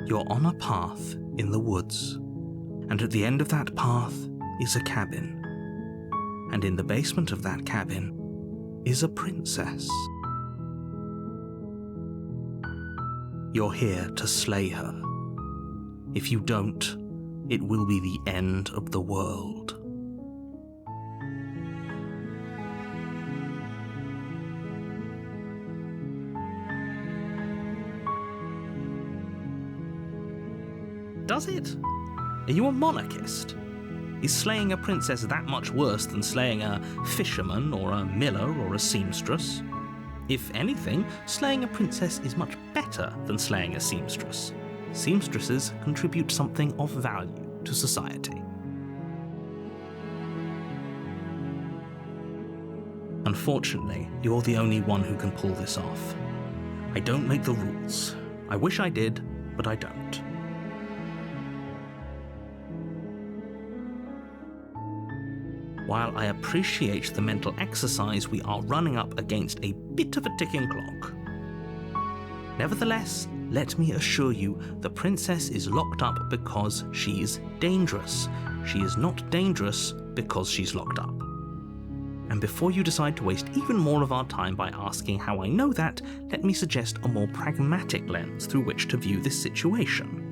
You're on a path in the woods, and at the end of that path is a cabin. And in the basement of that cabin is a princess. You're here to slay her. If you don't, it will be the end of the world. Does it? Are you a monarchist? Is slaying a princess that much worse than slaying a fisherman or a miller or a seamstress? If anything, slaying a princess is much better than slaying a seamstress. Seamstresses contribute something of value to society. Unfortunately, you're the only one who can pull this off. I don't make the rules. I wish I did, but I don't. While I appreciate the mental exercise, we are running up against a bit of a ticking clock. Nevertheless, let me assure you, the princess is locked up because she's dangerous. She is not dangerous because she's locked up. And before you decide to waste even more of our time by asking how I know that, let me suggest a more pragmatic lens through which to view this situation.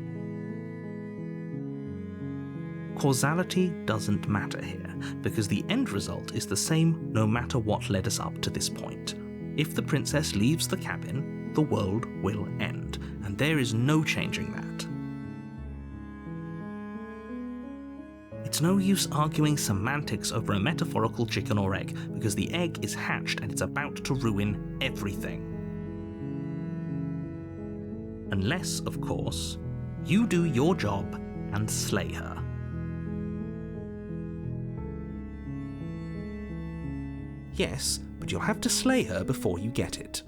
Causality doesn't matter here, because the end result is the same no matter what led us up to this point. If the princess leaves the cabin, the world will end, and there is no changing that. It's no use arguing semantics over a metaphorical chicken or egg, because the egg is hatched and it's about to ruin everything. Unless, of course, you do your job and slay her. Yes, but you'll have to slay her before you get it.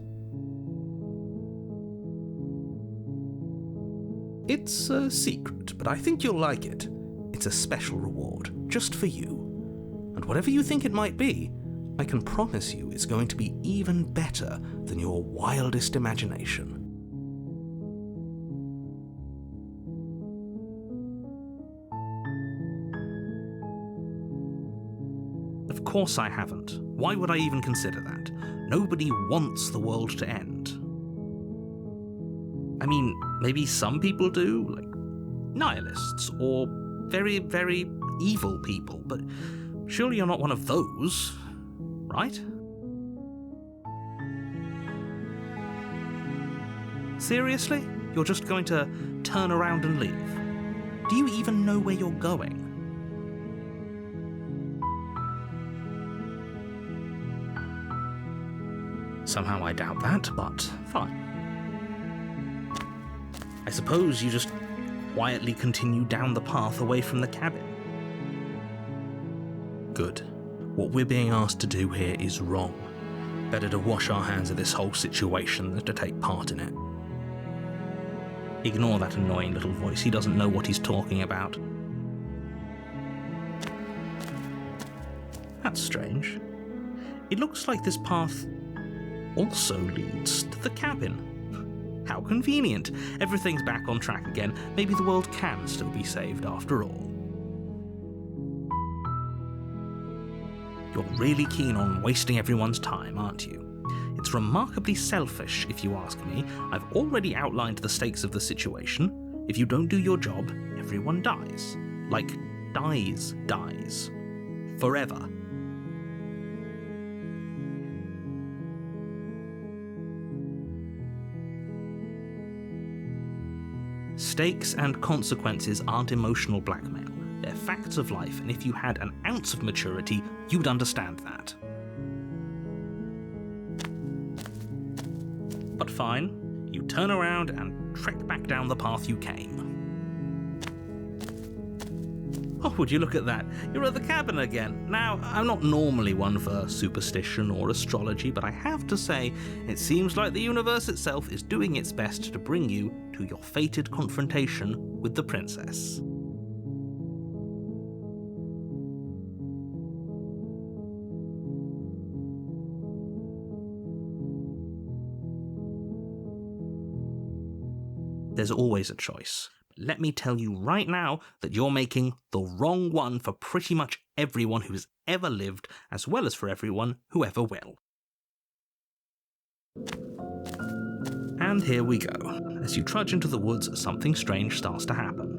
It's a secret, but I think you'll like it. It's a special reward, just for you. And whatever you think it might be, I can promise you it's going to be even better than your wildest imagination. Of course I haven't. Why would I even consider that? Nobody wants the world to end. I mean, maybe some people do, like nihilists, or very, very evil people, but surely you're not one of those, right? Seriously? You're just going to turn around and leave? Do you even know where you're going? Somehow I doubt that, but fine. I suppose you just quietly continue down the path away from the cabin. Good. What we're being asked to do here is wrong. Better to wash our hands of this whole situation than to take part in it. Ignore that annoying little voice. He doesn't know what he's talking about. That's strange. It looks like this path also leads to the cabin. How convenient. Everything's back on track again. Maybe the world can still be saved after all. You're really keen on wasting everyone's time, aren't you? It's remarkably selfish, if you ask me. I've already outlined the stakes of the situation. If you don't do your job, everyone dies. Like, dies. Forever. Stakes and consequences aren't emotional blackmail. They're facts of life, and if you had an ounce of maturity, you'd understand that. But fine, you turn around and trek back down the path you came. Oh, would you look at that? You're at the cabin again. Now, I'm not normally one for superstition or astrology, but I have to say, it seems like the universe itself is doing its best to bring you to your fated confrontation with the princess. There's always a choice. Let me tell you right now that you're making the wrong one for pretty much everyone who has ever lived, as well as for everyone who ever will. And here we go. As you trudge into the woods, something strange starts to happen.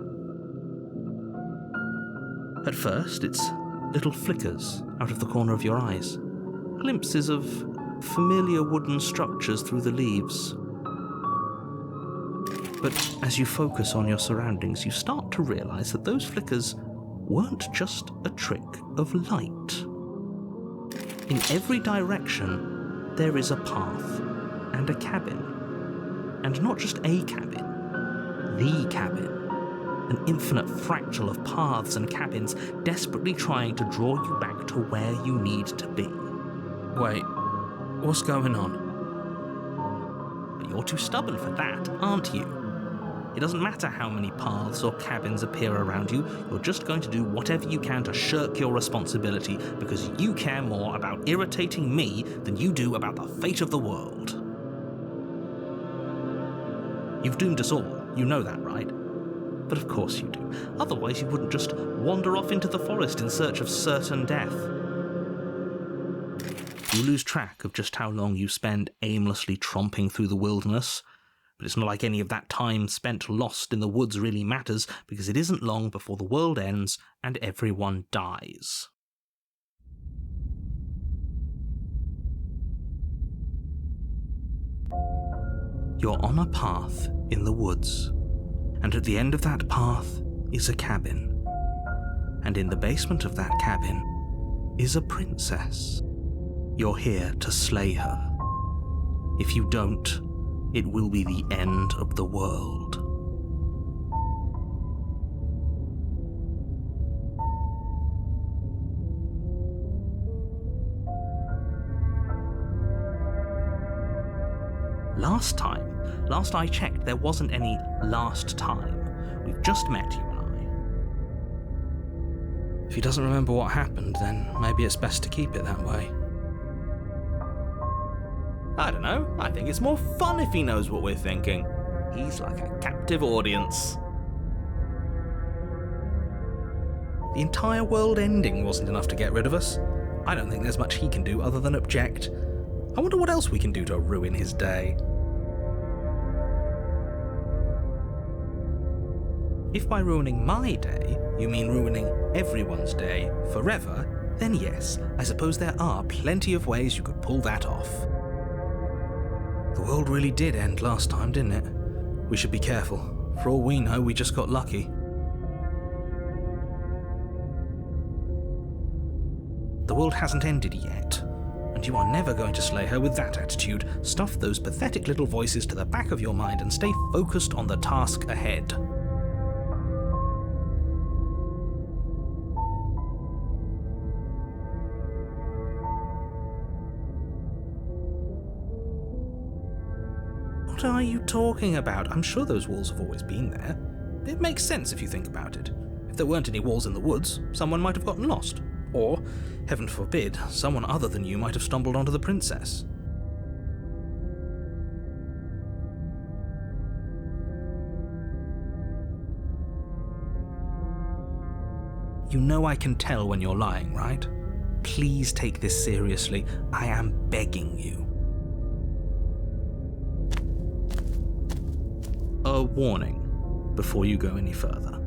At first, it's little flickers out of the corner of your eyes, glimpses of familiar wooden structures through the leaves. But as you focus on your surroundings, you start to realize that those flickers weren't just a trick of light. In every direction, there is a path and a cabin. And not just a cabin, the cabin. An infinite fractal of paths and cabins desperately trying to draw you back to where you need to be. Wait, what's going on? But you're too stubborn for that, aren't you? It doesn't matter how many paths or cabins appear around you, you're just going to do whatever you can to shirk your responsibility because you care more about irritating me than you do about the fate of the world. You've doomed us all, you know that, right? But of course you do. Otherwise you wouldn't just wander off into the forest in search of certain death. You lose track of just how long you spend aimlessly tromping through the wilderness. But it's not like any of that time spent lost in the woods really matters, because it isn't long before the world ends and everyone dies. You're on a path in the woods, and at the end of that path is a cabin. And in the basement of that cabin is a princess. You're here to slay her. If you don't, it will be the end of the world. Last I checked, there wasn't any last time. We've just met, you and I. If he doesn't remember what happened, then maybe it's best to keep it that way. I don't know, I think it's more fun if he knows what we're thinking. He's like a captive audience. The entire world ending wasn't enough to get rid of us. I don't think there's much he can do other than object. I wonder what else we can do to ruin his day. If by ruining my day, you mean ruining everyone's day forever, then yes, I suppose there are plenty of ways you could pull that off. The world really did end last time, didn't it? We should be careful. For all we know, we just got lucky. The world hasn't ended yet, and you are never going to slay her with that attitude. Stuff those pathetic little voices to the back of your mind and stay focused on the task ahead. What are you talking about? I'm sure those walls have always been there. It makes sense if you think about it. If there weren't any walls in the woods, someone might have gotten lost. Or, heaven forbid, someone other than you might have stumbled onto the princess. You know I can tell when you're lying, right? Please take this seriously. I am begging you. A warning before you go any further.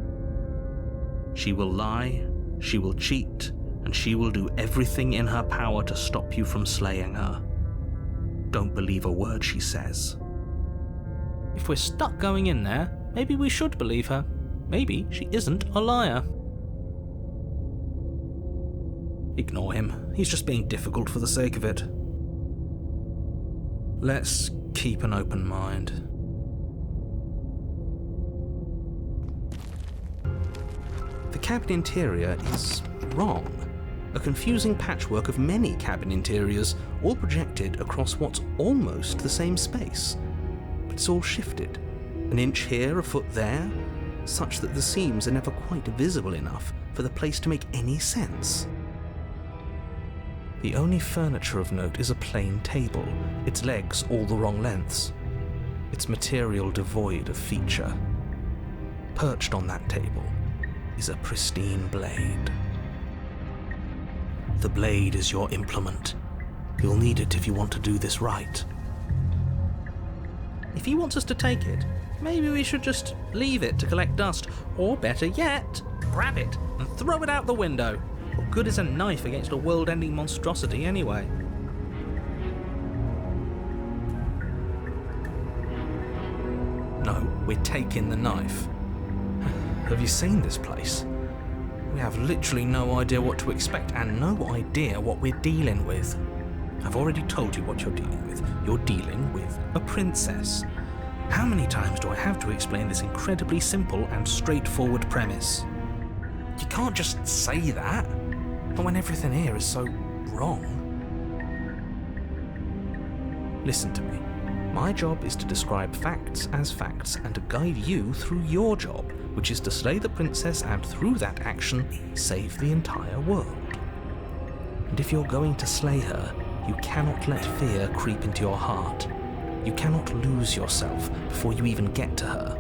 She will lie, she will cheat, and she will do everything in her power to stop you from slaying her. Don't believe a word she says. If we're stuck going in there, maybe we should believe her. Maybe she isn't a liar. Ignore him. He's just being difficult for the sake of it. Let's keep an open mind. The cabin interior is wrong. A confusing patchwork of many cabin interiors, all projected across what's almost the same space. But it's all shifted. An inch here, a foot there, such that the seams are never quite visible enough for the place to make any sense. The only furniture of note is a plain table, its legs all the wrong lengths. its material devoid of feature. Perched on that table is a pristine blade. The blade is your implement. You'll need it if you want to do this right. If he wants us to take it, maybe we should just leave it to collect dust, or better yet, grab it and throw it out the window. What good is a knife against a world-ending monstrosity anyway? No, we're taking the knife. Have you seen this place? We have literally no idea what to expect and no idea what we're dealing with. I've already told you what you're dealing with. You're dealing with a princess. How many times do I have to explain this incredibly simple and straightforward premise? You can't just say that, but when everything here is so wrong. Listen to me. My job is to describe facts as facts and to guide you through your job, which is to slay the princess and through that action, save the entire world. And if you're going to slay her, you cannot let fear creep into your heart. You cannot lose yourself before you even get to her.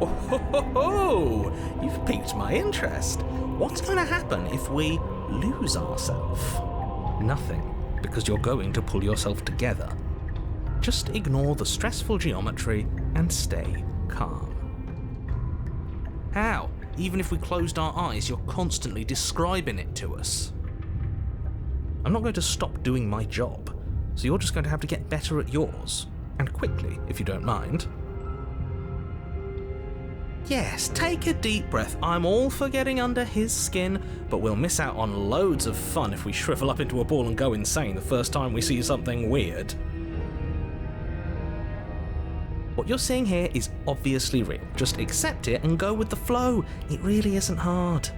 Oh, ho, ho, ho. You've piqued my interest. What's going to happen if we lose ourselves? Nothing, because you're going to pull yourself together. Just ignore the stressful geometry and stay calm. How? Even if we closed our eyes, you're constantly describing it to us. I'm not going to stop doing my job, so you're just going to have to get better at yours. And quickly, if you don't mind. Yes, take a deep breath. I'm all for getting under his skin, but we'll miss out on loads of fun if we shrivel up into a ball and go insane the first time we see something weird. What you're seeing here is obviously real. Just accept it and go with the flow. It really isn't hard.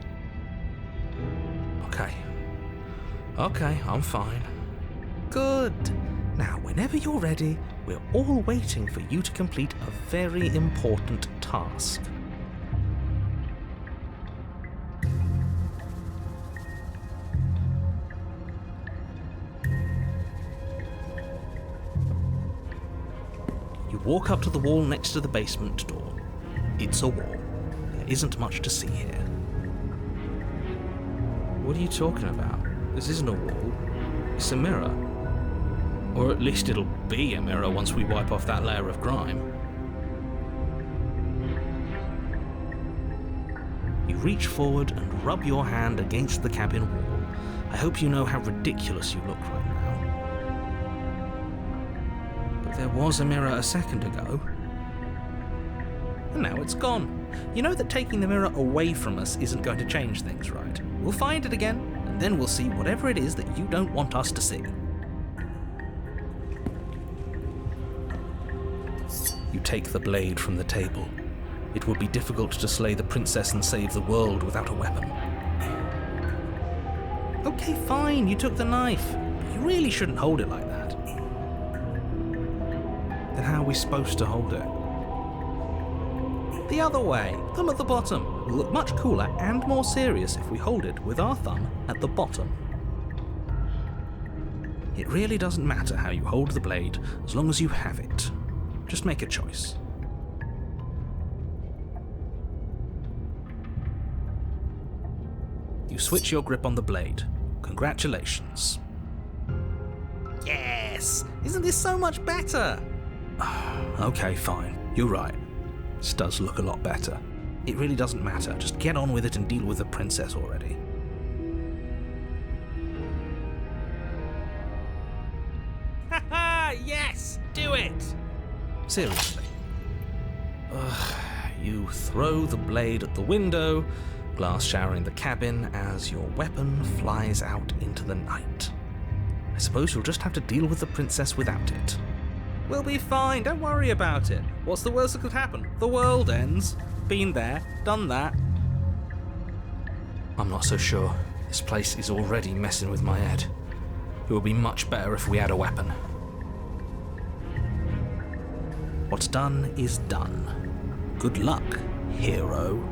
Okay, I'm fine. Good. Now, whenever you're ready, we're all waiting for you to complete a very important task. You walk up to the wall next to the basement door. It's a wall. There isn't much to see here. What are you talking about? This isn't a wall. It's a mirror. Or at least it'll be a mirror once we wipe off that layer of grime. You reach forward and rub your hand against the cabin wall. I hope you know how ridiculous you look right now. But there was a mirror a second ago. And now it's gone. You know that taking the mirror away from us isn't going to change things, right? We'll find it again, and then we'll see whatever it is that you don't want us to see. You take the blade from the table. It would be difficult to slay the princess and save the world without a weapon. Okay, fine, you took the knife. But you really shouldn't hold it like that. Then how are we supposed to hold it? The other way, thumb at the bottom. Will look much cooler and more serious if we hold it with our thumb at the bottom. It really doesn't matter how you hold the blade, as long as you have it. Just make a choice. You switch your grip on the blade. Congratulations. Yes! Isn't this so much better? Okay, fine. You're right. This does look a lot better. It really doesn't matter. Just get on with it and deal with the princess already. Haha! Yes! Do it! Seriously. You throw the blade at the window, glass showering the cabin as your weapon flies out into the night. I suppose you'll just have to deal with the princess without it. We'll be fine, don't worry about it. What's the worst that could happen? The world ends. Been there, done that. I'm not so sure. This place is already messing with my head. It would be much better if we had a weapon. What's done is done. Good luck, hero.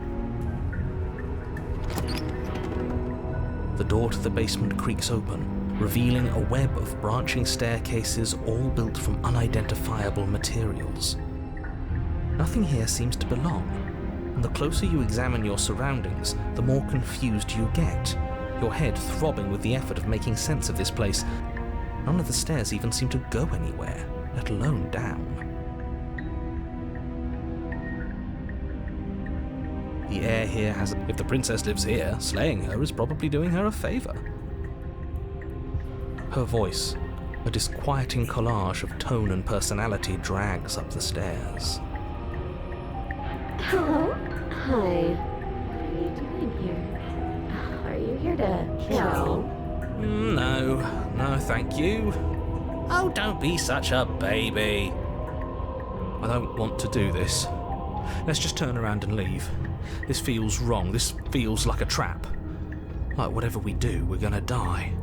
The door to the basement creaks open, revealing a web of branching staircases all built from unidentifiable materials. Nothing here seems to belong, and the closer you examine your surroundings, the more confused you get, your head throbbing with the effort of making sense of this place. None of the stairs even seem to go anywhere, let alone down. The air here has... If the princess lives here, slaying her is probably doing her a favour. Her voice, a disquieting collage of tone and personality, drags up the stairs. Hello? Hi. What are you doing here? Are you here to kill? No, thank you. Oh, don't be such a baby. I don't want to do this. Let's just turn around and leave. This feels wrong. This feels like a trap. Like whatever we do, we're gonna die.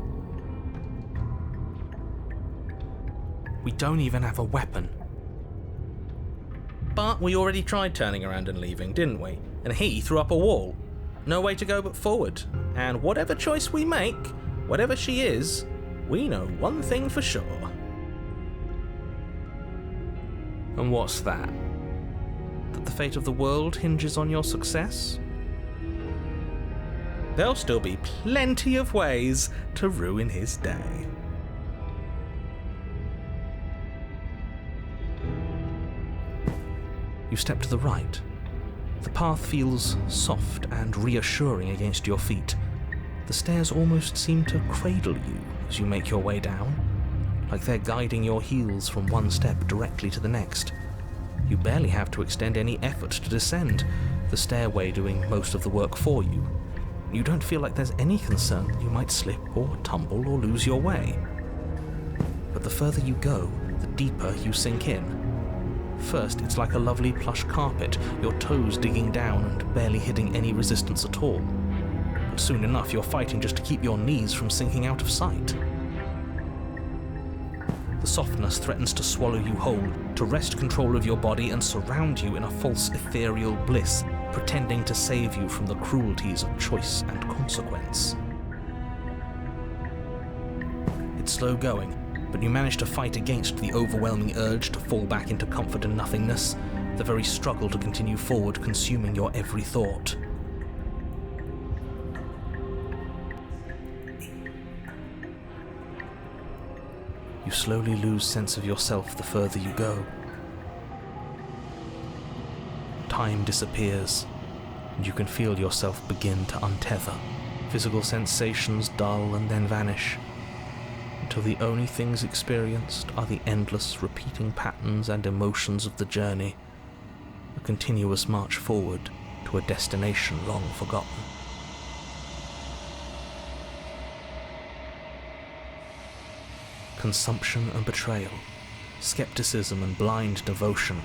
We don't even have a weapon. But we already tried turning around and leaving, didn't we? And he threw up a wall. No way to go but forward. And whatever choice we make, whatever she is, we know one thing for sure. And what's that? That the fate of the world hinges on your success? There'll still be plenty of ways to ruin his day. You step to the right. The path feels soft and reassuring against your feet. The stairs almost seem to cradle you as you make your way down, like they're guiding your heels from one step directly to the next. You barely have to extend any effort to descend, the stairway doing most of the work for you. You don't feel like there's any concern that you might slip or tumble or lose your way. But the further you go, the deeper you sink in. First, it's like a lovely plush carpet, your toes digging down and barely hitting any resistance at all. But soon enough, you're fighting just to keep your knees from sinking out of sight. The softness threatens to swallow you whole, to wrest control of your body and surround you in a false ethereal bliss, pretending to save you from the cruelties of choice and consequence. It's slow going, but you manage to fight against the overwhelming urge to fall back into comfort and nothingness, the very struggle to continue forward consuming your every thought. You slowly lose sense of yourself the further you go. Time disappears, and you can feel yourself begin to untether. Physical sensations dull and then vanish, until the only things experienced are the endless repeating patterns and emotions of the journey, a continuous march forward to a destination long forgotten. Consumption and betrayal, skepticism and blind devotion,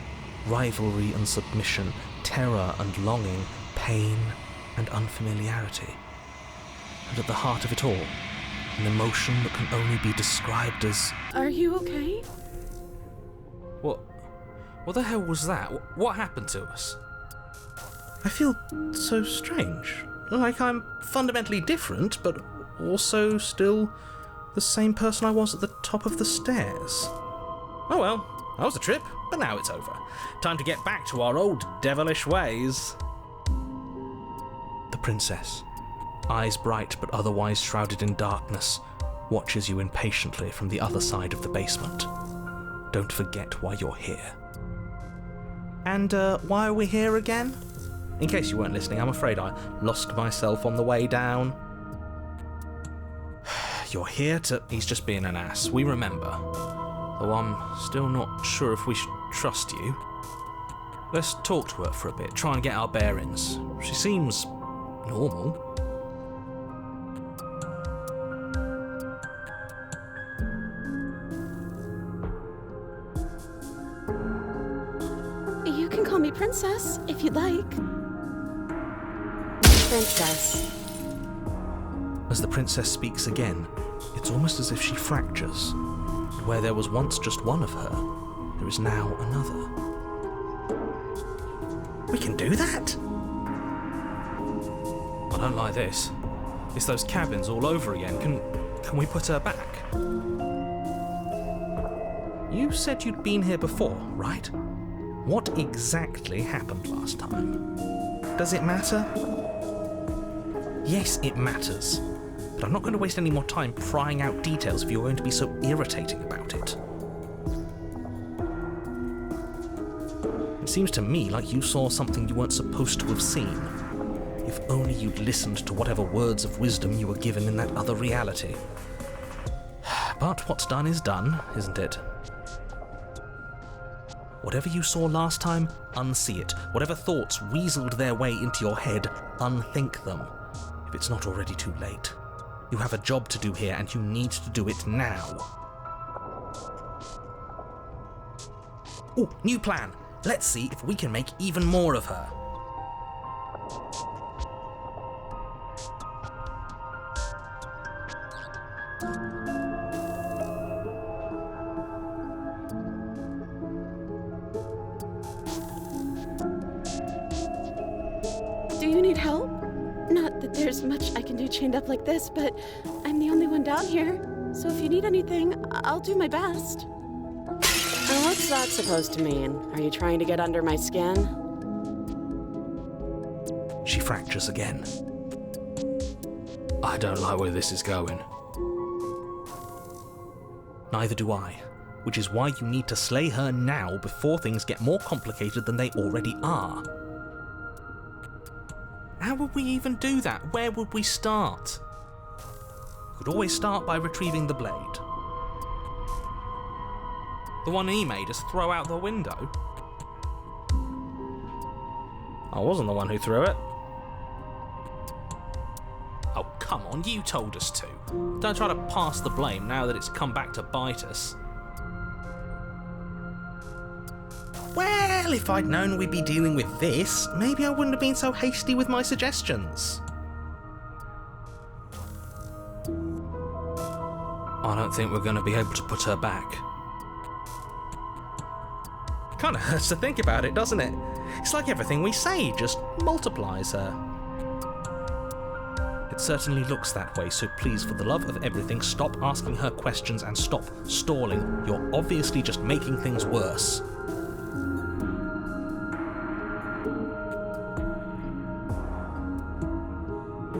rivalry and submission, terror and longing, pain and unfamiliarity. And at the heart of it all, an emotion that can only be described as... Are you okay? What the hell was that? What happened to us? I feel so strange. Like I'm fundamentally different, but also still the same person I was at the top of the stairs. Oh well, that was a trip, but now it's over. Time to get back to our old devilish ways. The princess, eyes bright but otherwise shrouded in darkness, watches you impatiently from the other side of the basement. Don't forget why you're here. And why are we here again? In case you weren't listening, I'm afraid I lost myself on the way down. You're here to... He's just being an ass, we remember. Though I'm still not sure if we should trust you. Let's talk to her for a bit, try and get our bearings. She seems normal. You can call me Princess, if you'd like. Princess. As the princess speaks again, it's almost as if she fractures. And where there was once just one of her, there is now another. We can do that? I don't like this. It's those cabins all over again. Can we put her back? You said you'd been here before, right? What exactly happened last time? Does it matter? Yes, it matters. But I'm not going to waste any more time prying out details if you're going to be so irritating about it. It seems to me like you saw something you weren't supposed to have seen. If only you'd listened to whatever words of wisdom you were given in that other reality. But what's done is done, isn't it? Whatever you saw last time, unsee it. Whatever thoughts weaseled their way into your head, unthink them. If it's not already too late. You have a job to do here, and you need to do it now. Ooh, new plan. Let's see if we can make even more of her. Do you need help? Not that there's much I can do chained up like this, but I'm the only one down here. So if you need anything, I'll do my best. What's that supposed to mean? Are you trying to get under my skin? She fractures again. I don't like where this is going. Neither do I, which is why you need to slay her now before things get more complicated than they already are. How would we even do that? Where would we start? We could always start by retrieving the blade. The one he made us throw out the window. I wasn't the one who threw it. Oh, come on, you told us to. Don't try to pass the blame now that it's come back to bite us. Well, if I'd known we'd be dealing with this, maybe I wouldn't have been so hasty with my suggestions. I don't think we're going to be able to put her back. Kind of hurts to think about it, doesn't it? It's like everything we say just multiplies her. It certainly looks that way, so please, for the love of everything, stop asking her questions and stop stalling. You're obviously just making things worse.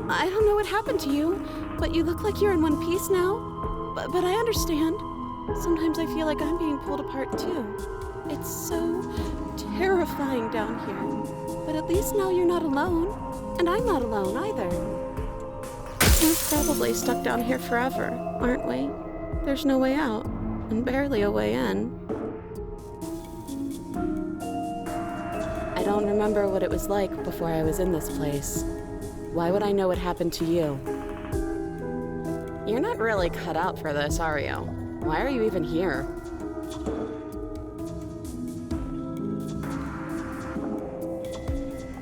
I don't know what happened to you, but you look like you're in one piece now. But I understand. Sometimes I feel like I'm being pulled apart too. It's so terrifying down here. But at least now you're not alone. And I'm not alone either. We're probably stuck down here forever, aren't we? There's no way out, and barely a way in. I don't remember what it was like before I was in this place. Why would I know what happened to you? You're not really cut out for this, are you? Why are you even here?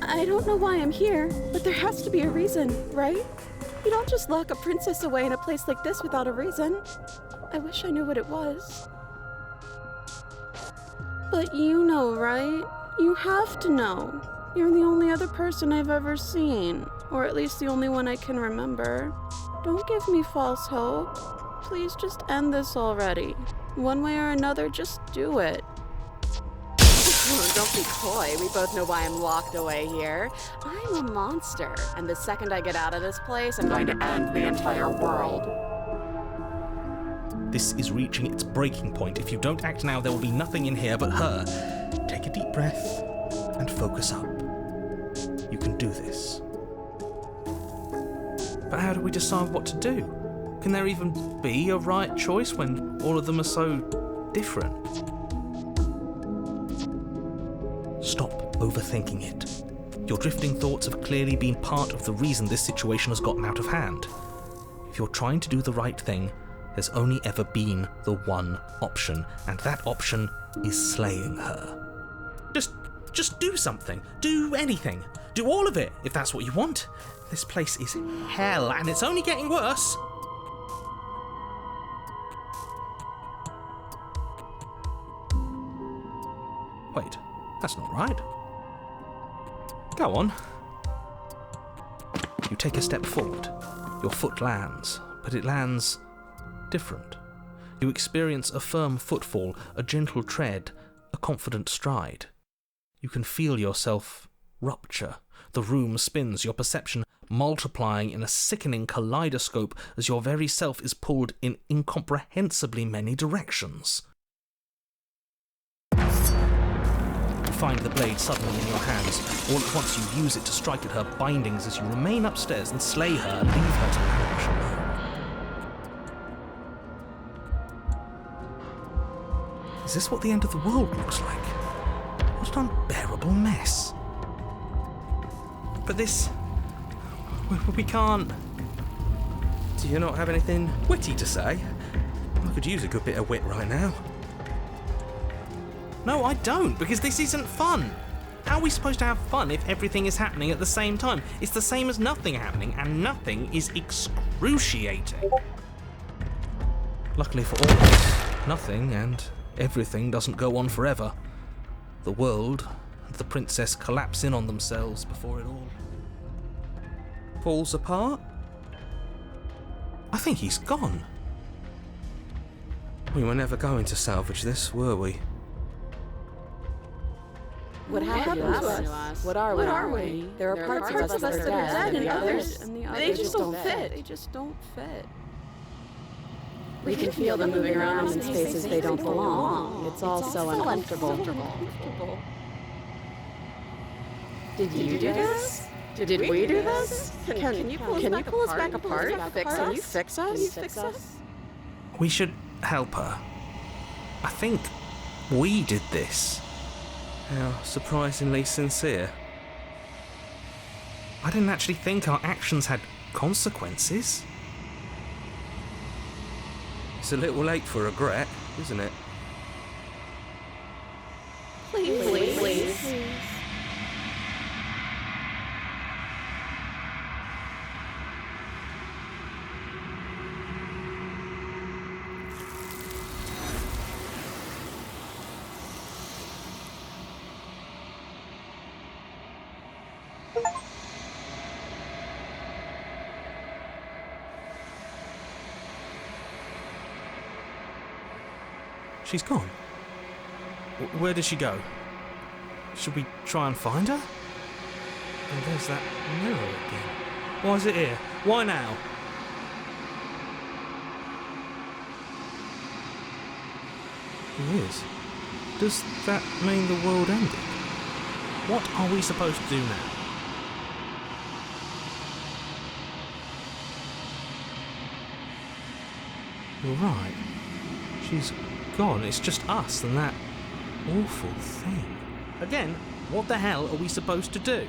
I don't know why I'm here, but there has to be a reason, right? You don't just lock a princess away in a place like this without a reason. I wish I knew what it was. But you know, right? You have to know. You're the only other person I've ever seen, or at least the only one I can remember. Don't give me false hope. Please just end this already. One way or another, just do it. Don't be coy. We both know why I'm locked away here. I'm a monster, and the second I get out of this place, I'm going to end the entire world. This is reaching its breaking point. If you don't act now, there will be nothing in here but her. Take a deep breath and focus up. You can do this. But how do we decide what to do? Can there even be a right choice when all of them are so different? Stop overthinking it. Your drifting thoughts have clearly been part of the reason this situation has gotten out of hand. If you're trying to do the right thing, there's only ever been the one option, and that option is slaying her. Just do something. Do anything. Do all of it, if that's what you want. This place is hell, and it's only getting worse. Wait, that's not right. Go on. You take a step forward. Your foot lands, but it lands different. You experience a firm footfall, a gentle tread, a confident stride. You can feel yourself rupture. The room spins, your perception multiplying in a sickening kaleidoscope as your very self is pulled in incomprehensibly many directions. You find the blade suddenly in your hands. All at once you use it to strike at her bindings as you remain upstairs and slay her and leave her to languish alone. Is this what the end of the world looks like? What an unbearable mess. But this... we can't... Do you not have anything witty to say? I could use a good bit of wit right now. No, I don't, because this isn't fun. How are we supposed to have fun if everything is happening at the same time? It's the same as nothing happening, and nothing is excruciating. Luckily for all of us, nothing and everything doesn't go on forever. The world and the princess collapse in on themselves before it all falls apart. I think he's gone. We were never going to salvage this, were we? What happened to us? What are we? There are parts of us that are dead, and the others, they just don't fit. They just don't fit. We can feel them moving around in spaces they don't belong. It's all so uncomfortable. Did you do this? Did we do this? Can you pull us back apart? Can you fix us? We should help her. I think we did this. How surprisingly sincere. I didn't actually think our actions had consequences. It's a little late for regret, isn't it? Please. She's gone. Where did she go? Should we try and find her? And there's that mirror again. Why is it here? Why now? It is. Does that mean the world ended? What are we supposed to do now? You're right. She's gone. It's just us and that awful thing. Again, what the hell are we supposed to do?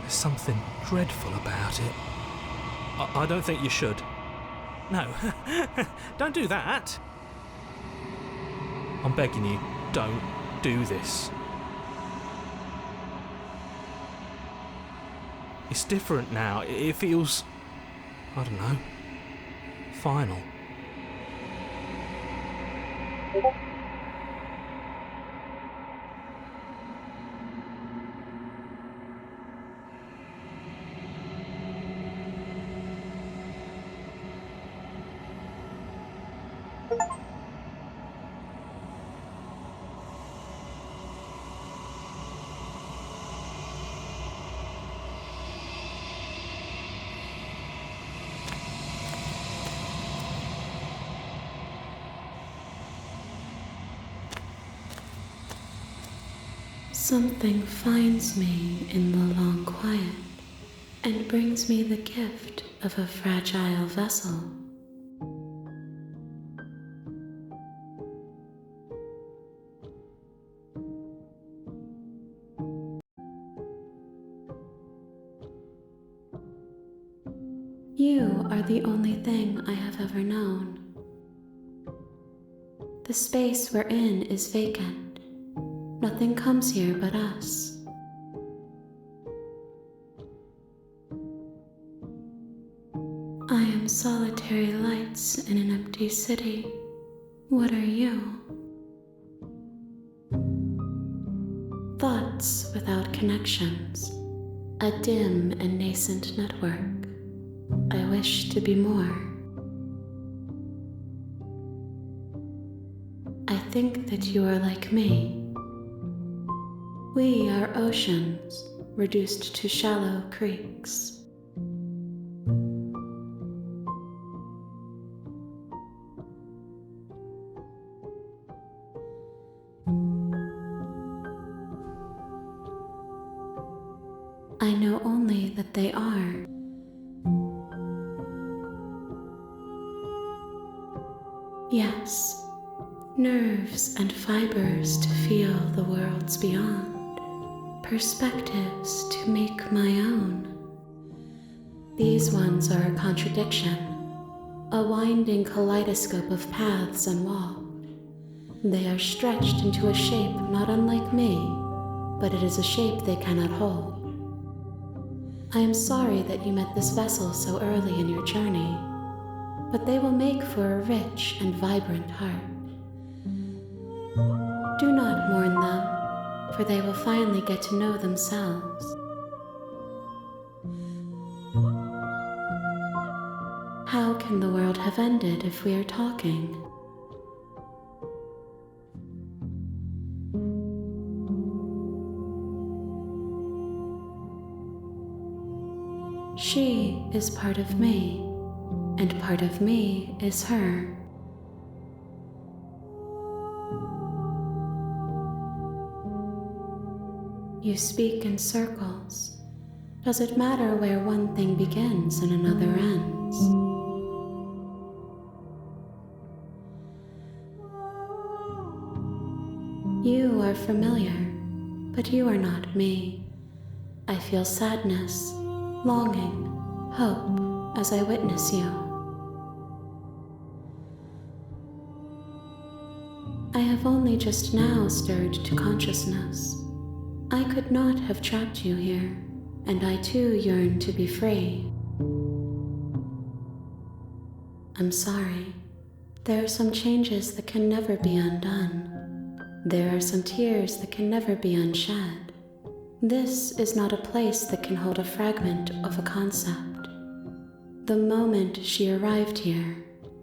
There's something dreadful about it. I don't think you should. No, don't do that. I'm begging you, don't do this. It's different now. It feels, I don't know, final. Something finds me in the long quiet and brings me the gift of a fragile vessel. You are the only thing I have ever known. The space we're in is vacant. Nothing comes here but us. I am solitary lights in an empty city. What are you? Thoughts without connections. a dim and nascent network. I wish to be more. I think that you are like me. We are oceans reduced to shallow creeks. I know only that they are. Yes, nerves and fibers to feel the worlds beyond, perspectives to make my own. These ones are a contradiction, a winding kaleidoscope of paths unwalked. They are stretched into a shape not unlike me, but it is a shape they cannot hold. I am sorry that you met this vessel so early in your journey, but they will make for a rich and vibrant heart. Do not mourn them, for they will finally get to know themselves. How can the world have ended if we are talking? She is part of me, and part of me is her. You speak in circles. Does it matter where one thing begins and another ends? You are familiar, but you are not me. I feel sadness, longing, hope as I witness you. I have only just now stirred to consciousness. I could not have trapped you here, and I too yearn to be free. I'm sorry. There are some changes that can never be undone. There are some tears that can never be unshed. This is not a place that can hold a fragment of a concept. The moment she arrived here,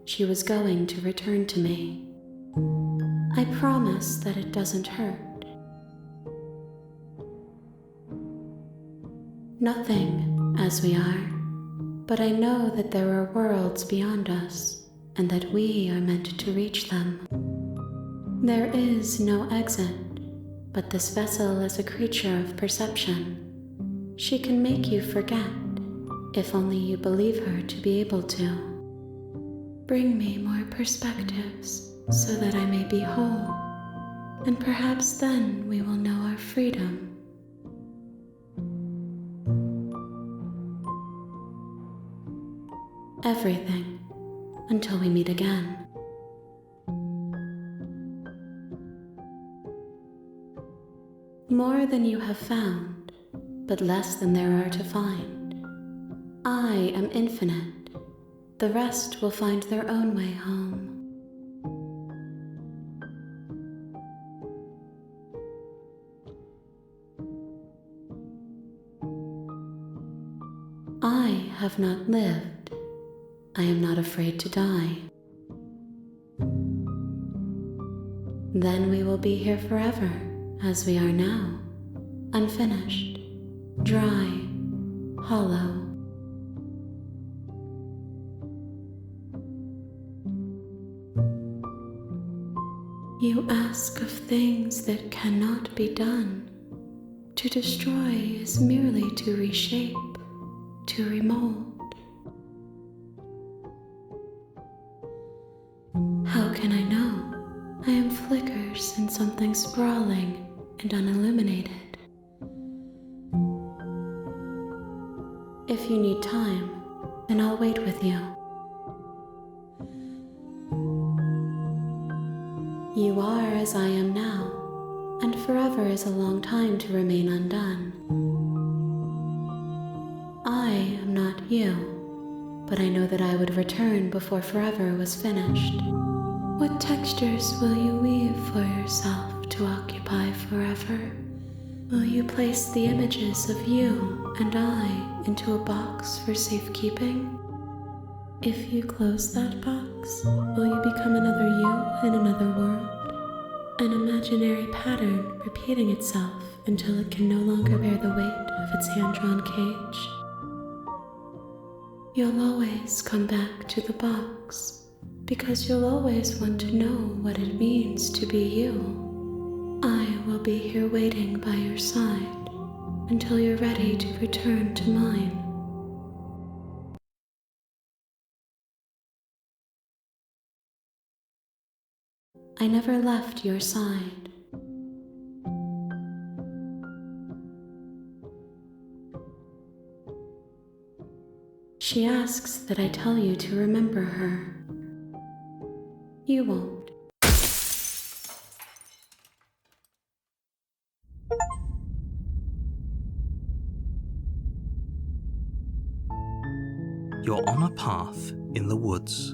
she was going to return to me. I promise that it doesn't hurt. Nothing, as we are, but I know that there are worlds beyond us, and that we are meant to reach them. There is no exit, but this vessel is a creature of perception. She can make you forget, if only you believe her to be able to. Bring me more perspectives, so that I may be whole, and perhaps then we will know our freedom. Everything, until we meet again. More than you have found, but less than there are to find. I am infinite. The rest will find their own way home. I have not lived. I am not afraid to die. Then we will be here forever, as we are now, unfinished, dry, hollow. You ask of things that cannot be done. To destroy is merely to reshape, to remold. How can I know? I am flickers in something sprawling and unilluminated. If you need time, then I'll wait with you. You are as I am now, and forever is a long time to remain undone. I am not you, but I know that I would return before forever was finished. What textures will you weave for yourself to occupy forever? Will you place the images of you and I into a box for safekeeping? If you close that box, will you become another you in another world? An imaginary pattern repeating itself until it can no longer bear the weight of its hand-drawn cage? You'll always come back to the box, because you'll always want to know what it means to be you. I will be here waiting by your side until you're ready to return to mine. I never left your side. She asks that I tell you to remember her. You won't. You're on a path in the woods,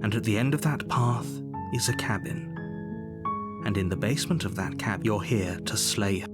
and at the end of that path is a cabin. And in the basement of that cabin, you're here to slay her.